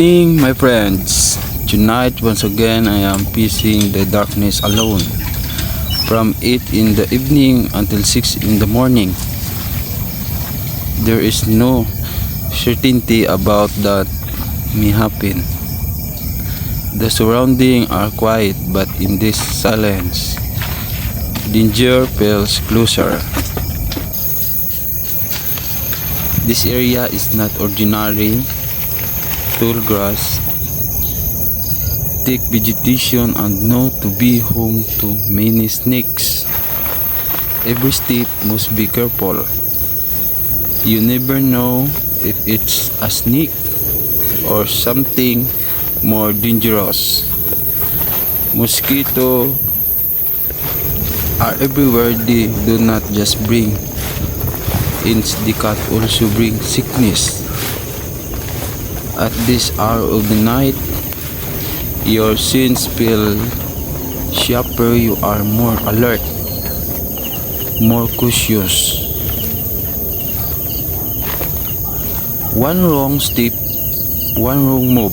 Evening, my friends. Tonight, once again, I am facing the darkness alone. From 8 in the evening until 6 in the morning. There is no certainty about that may happen. The surroundings are quiet, but in this silence, danger feels closer. This area is not ordinary tall grass, thick vegetation, and known to be home to many snakes. Every step must be careful. You never know if it's a snake or something more dangerous. Mosquitoes are everywhere. They do not just bring ants, they can also bring sickness. At this hour of the night, your senses feel sharper. You are more alert, more cautious. One wrong step, one wrong move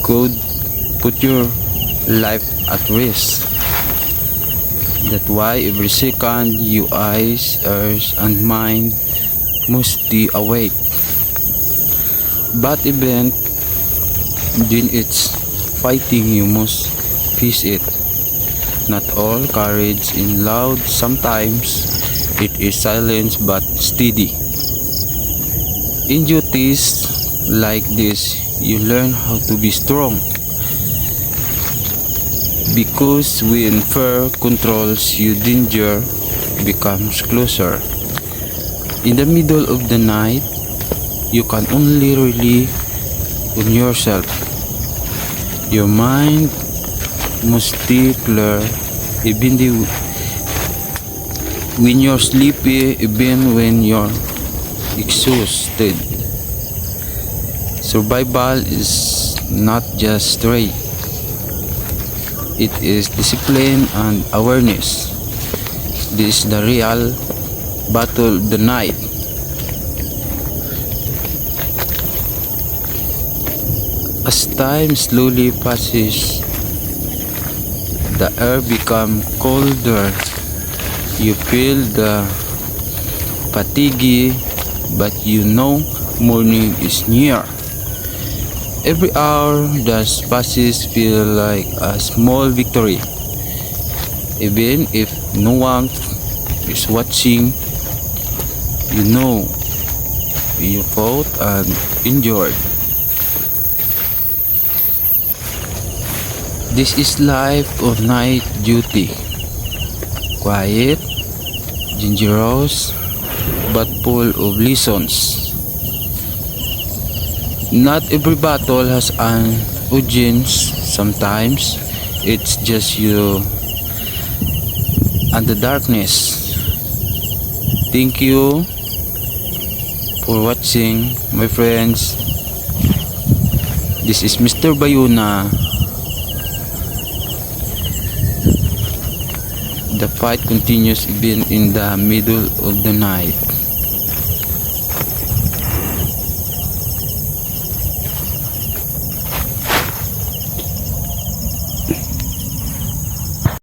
could put your life at risk. That's why every second your eyes, ears, and mind must stay awake. But even when it's fighting, you must face it. Not all courage is loud. Sometimes it is silence but steady. In duties like this, you learn how to be strong. Because when fear controls you, danger becomes closer. In the middle of the night, you can only rely on yourself. Your mind must stay clear even when you're sleepy, even when you're exhausted. Survival is not just strength. It is discipline and awareness. This is the real battle of the night. As time slowly passes, the air becomes colder. You feel the fatigue, but you know morning is near. Every hour that passes feels like a small victory. Even if no one is watching, you know you fought and endured. This is life of night duty. Quiet, dangerous, but full of lessons. Not every battle has an audience. Sometimes it's just you and the darkness. Thank you for watching, my friends. This is Mr. Bayuna. The fight continues even in the middle of the night.